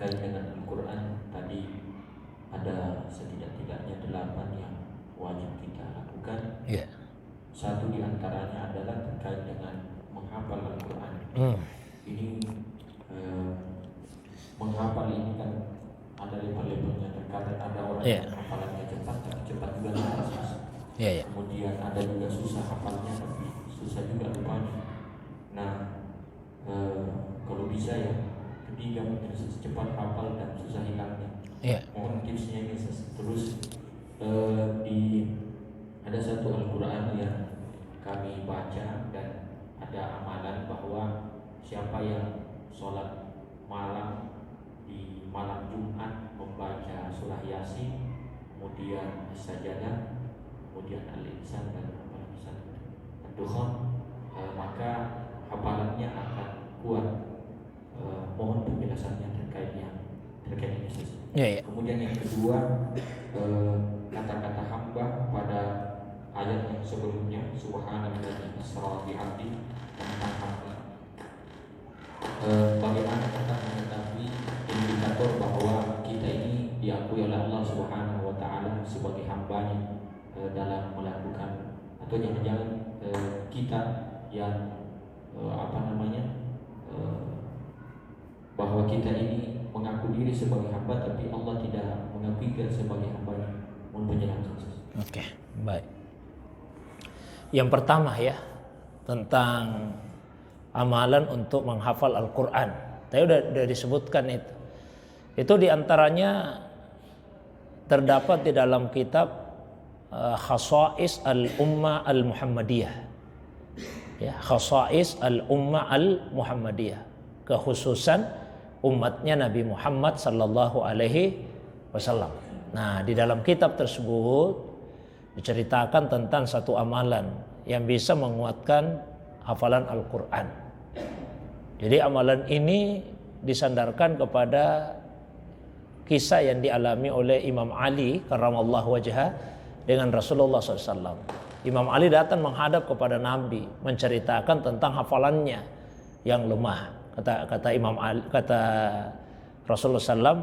terkait dengan Al-Quran tadi ada setidak-tidaknya 8 yang wajib kita lakukan. Ya. Satu di antaranya adalah terkait dengan menghafal Al-Quran. Ini menghafal ini kan ada level-levelnya. Terkadang ada orang yang hafalannya cepat, tapi cepat juga lupa. Kemudian ada juga susah hafalnya, tapi susah juga lupanya. Nah, kalau bisa ya ketiga mungkin cepat hafal dan susah hilangnya. Mohon tipsnya ini. Terus ada satu Al-Quran yang kami baca dan ada amalan bahwa siapa yang sholat malam di malam Jumat membaca surah Yasin, kemudian As-Sajdah, kemudian Al-Insan dan Ad-Dukhan, maka hafalannya akan kuat. Mohon penjelasannya terkait ini. Kemudian yang kedua, kata-kata hamba pada ayat yang sebelumnya, subhanalladzi asra bi'abdi, tentang hamba. Bagaimana kita mengetahui indikator bahwa kita ini diakui oleh Allah Subhanahu wa taala sebagai hambanya dalam melakukan, atau jangan-jangan kita yang bahwa kita ini mengaku diri sebagai hamba tapi Allah tidak mengakui kita sebagai hambanya. Mohon penjelasan. Oke, baik. Yang pertama ya, tentang amalan untuk menghafal Al-Quran. Tadi udah disebutkan itu. Itu diantaranya terdapat di dalam kitab Khasa'is Al-Ummah Al-Muhammadiyah. Ya, Khasa'is Al-Ummah Al-Muhammadiyah. Kekhususan umatnya Nabi Muhammad sallallahu alaihi wasallam. Nah, di dalam kitab tersebut diceritakan tentang satu amalan yang bisa menguatkan hafalan Al-Quran. Jadi amalan ini disandarkan kepada kisah yang dialami oleh Imam Ali karramallahu wajhah dengan Rasulullah SAW. Imam Ali datang menghadap kepada Nabi, menceritakan tentang hafalannya yang lemah. Kata Imam Ali, kata Rasulullah SAW,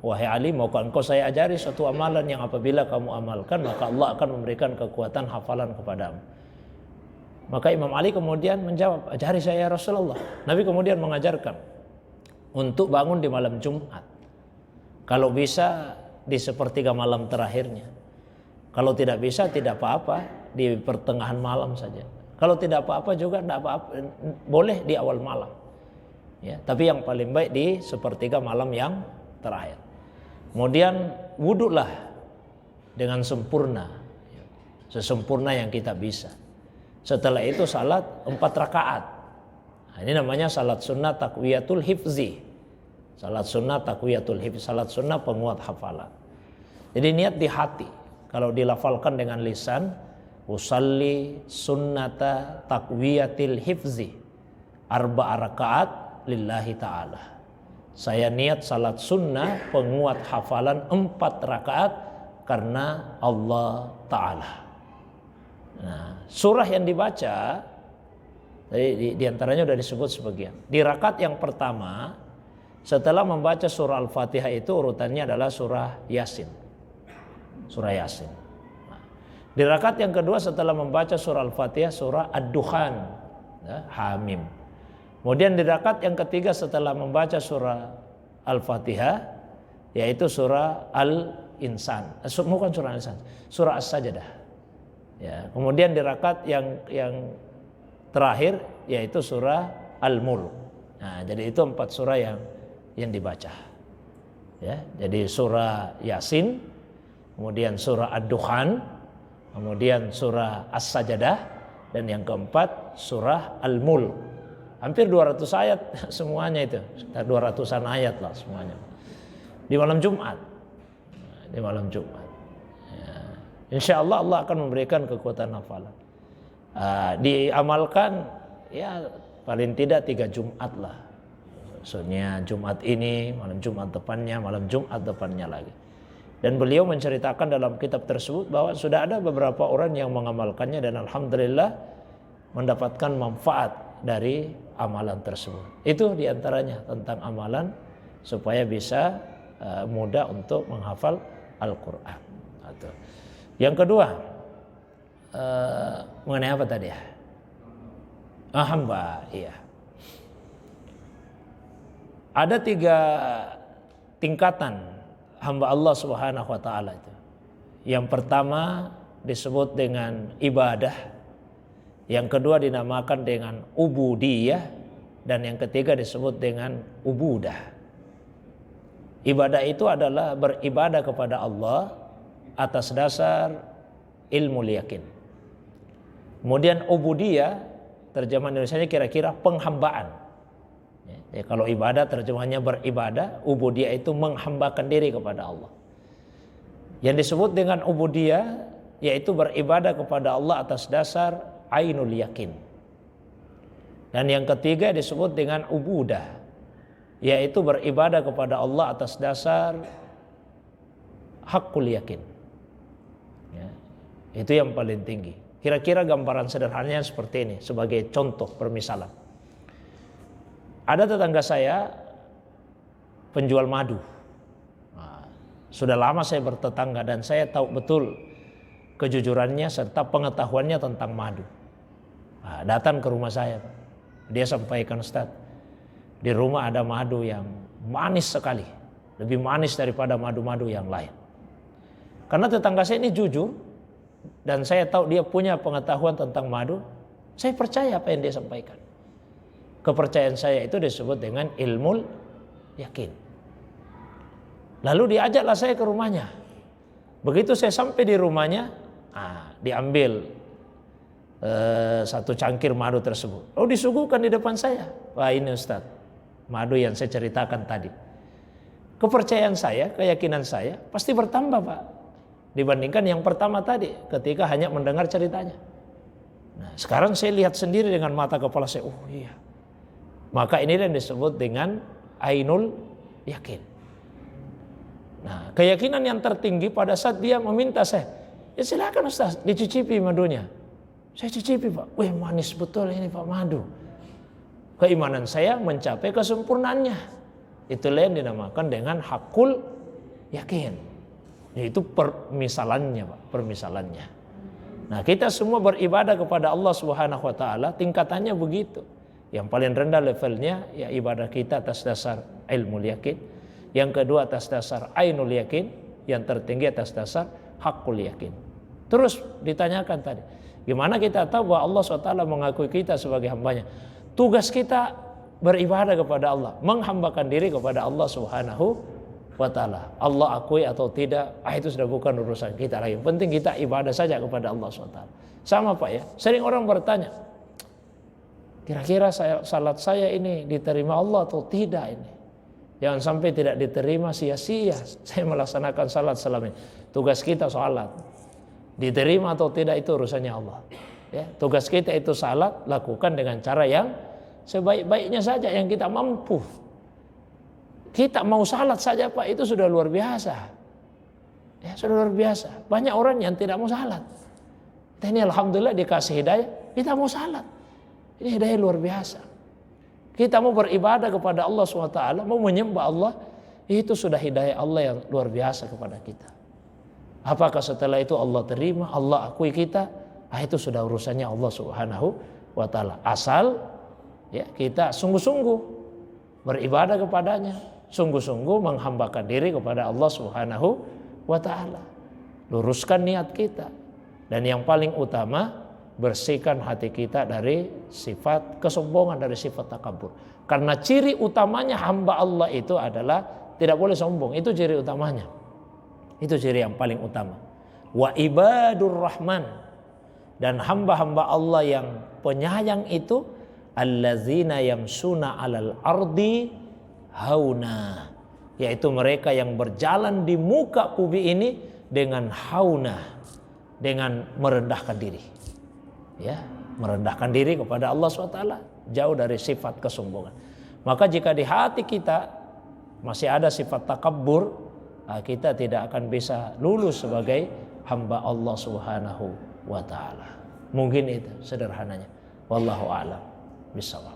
wahai Ali, maukah engkau saya ajari suatu amalan yang apabila kamu amalkan maka Allah akan memberikan kekuatan hafalan kepadamu. Maka Imam Ali kemudian menjawab, ajari saya ya Rasulullah. Nabi kemudian mengajarkan untuk bangun di malam Jumat. Kalau bisa di sepertiga malam terakhirnya. Kalau tidak bisa tidak apa-apa, di pertengahan malam saja. Kalau tidak apa-apa juga tidak apa-apa, boleh di awal malam. Ya, tapi yang paling baik di sepertiga malam yang terakhir. Kemudian wudhulah dengan sempurna, sesempurna yang kita bisa. Setelah itu salat 4 rakaat. Nah, ini namanya salat sunnah taqwiyatul hifzi. Salat sunnah taqwiyatul hifzi, salat sunnah penguat hafalan. Jadi niat di hati. Kalau dilafalkan dengan lisan, usalli sunnata taqwiyatil hifzi 4 rakaat lillahi ta'ala. Saya niat salat sunnah penguat hafalan 4 rakaat karena Allah Ta'ala. Nah, surah yang dibaca di antaranya sudah disebut sebagian. Di rakaat yang pertama setelah membaca surah Al-Fatihah itu urutannya adalah surah Yasin. Surah Yasin. Nah, di rakaat yang kedua setelah membaca surah Al-Fatihah surah Ad-Dukhan, ya, Hamim. Kemudian di rakaat yang ketiga setelah membaca surah Al-Fatihah yaitu surah Al-Insan. Bukan surah Al-Insan, surah As-Sajdah. Ya, kemudian di rakaat yang terakhir yaitu surah Al-Mulk. Nah, jadi itu 4 surah yang dibaca. Ya, jadi surah Yasin, kemudian surah Ad-Dukhan, kemudian surah As-Sajdah, dan yang keempat surah Al-Mulk. Hampir 200 ayat semuanya itu. Sekitar 200-an ayat lah semuanya. Di malam Jumat. Di malam Jumat. Insya Allah Allah akan memberikan kekuatan hafalan. Diamalkan ya paling tidak 3 Jumat lah. Maksudnya Jumat ini, malam Jumat depannya lagi. Dan beliau menceritakan dalam kitab tersebut bahwa sudah ada beberapa orang yang mengamalkannya dan alhamdulillah mendapatkan manfaat dari amalan tersebut. Itu diantaranya tentang amalan supaya bisa mudah untuk menghafal Al-Quran. Yang kedua, mengenai apa tadi ya? Hamba, iya. Ada 3 tingkatan hamba Allah Subhanahu wa taala itu. Yang pertama disebut dengan ibadah, yang kedua dinamakan dengan ubudiyah, dan yang ketiga disebut dengan ubudah. Ibadah itu adalah beribadah kepada Allah atas dasar ilmu yakin. Kemudian ubudiyah, terjemahan Indonesianya kira-kira penghambaan. Ya, kalau ibadah terjemahannya beribadah, ubudiyah itu menghambakan diri kepada Allah. Yang disebut dengan ubudiyah yaitu beribadah kepada Allah atas dasar ainul yakin. Dan yang ketiga disebut dengan ubudah, yaitu beribadah kepada Allah atas dasar hakul yakin. Ya, itu yang paling tinggi. Kira-kira gambaran sederhananya seperti ini sebagai contoh permisalan. Ada tetangga saya penjual madu. Nah, sudah lama saya bertetangga dan saya tahu betul kejujurannya serta pengetahuannya tentang madu. Nah, datang ke rumah saya, dia sampaikan, Ustaz, di rumah ada madu yang manis sekali, lebih manis daripada madu-madu yang lain. Karena tetangga saya ini jujur dan saya tahu dia punya pengetahuan tentang madu, saya percaya apa yang dia sampaikan. Kepercayaan saya itu disebut dengan ilmu yakin. Lalu diajaklah saya ke rumahnya. Begitu saya sampai di rumahnya, diambil 1 cangkir madu tersebut. Oh, disuguhkan di depan saya. Wah, ini Ustaz, madu yang saya ceritakan tadi. Kepercayaan saya, keyakinan saya pasti bertambah, Pak, dibandingkan yang pertama tadi ketika hanya mendengar ceritanya. Nah, sekarang saya lihat sendiri dengan mata kepala saya. Oh iya. Maka ini yang disebut dengan ainul yakin. Nah, keyakinan yang tertinggi pada saat dia meminta saya, ya silakan Ustaz, dicicipi madunya. Saya cicipi, Pak. Wih, manis betul ini Pak madu. Keimanan saya mencapai kesempurnaannya. Itulah yang dinamakan dengan hakul yakin. Yaitu permisalannya, Pak, permisalannya. Nah, kita semua beribadah kepada Allah Subhanahu wa taala tingkatannya begitu. Yang paling rendah levelnya ya ibadah kita atas dasar ilmu yakin. Yang kedua atas dasar ainul yakin. Yang tertinggi atas dasar hakul yakin. Terus ditanyakan tadi, gimana kita tahu bahwa Allah SWT mengakui kita sebagai hambanya? Tugas kita beribadah kepada Allah, menghambakan diri kepada Allah Subhanahu wa ta'ala. Allah akui atau tidak, itu sudah bukan urusan kita lagi. Penting kita ibadah saja kepada Allah SWT. Sama Pak ya, sering orang bertanya, kira-kira salat saya ini diterima Allah atau tidak ini? Jangan sampai tidak diterima sia-sia saya melaksanakan salat selama ini. Tugas kita salat. Diterima atau tidak itu urusannya Allah. Ya, tugas kita itu salat, lakukan dengan cara yang sebaik-baiknya saja yang kita mampu. Kita mau salat saja Pak, itu sudah luar biasa. Ya, sudah luar biasa. Banyak orang yang tidak mau salat. Kita ini alhamdulillah dikasih hidayah, kita mau salat. Ini hidayah luar biasa. Kita mau beribadah kepada Allah SWT, mau menyembah Allah, itu sudah hidayah Allah yang luar biasa kepada kita. Apakah setelah itu Allah terima, Allah akui kita? Itu sudah urusannya Allah Subhanahu wa ta'ala. Asal ya kita sungguh-sungguh beribadah kepadanya, sungguh-sungguh menghambakan diri kepada Allah Subhanahu wa ta'ala. Luruskan niat kita. Dan yang paling utama, bersihkan hati kita dari sifat kesombongan, dari sifat takabur. Karena ciri utamanya hamba Allah itu adalah tidak boleh sombong. Itu ciri utamanya. Itu ciri yang paling utama. Wa ibadur rahman, dan hamba-hamba Allah yang penyayang itu allazina yamsuna alal ardi hauna, yaitu mereka yang berjalan di muka bumi ini dengan hauna, dengan merendahkan diri. Ya, merendahkan diri kepada Allah SWT, jauh dari sifat kesombongan. Maka jika di hati kita masih ada sifat takabur, kita tidak akan bisa lulus sebagai hamba Allah Subhanahu wa ta'ala. Mungkin itu sederhananya. Wallahu a'lam bishawab.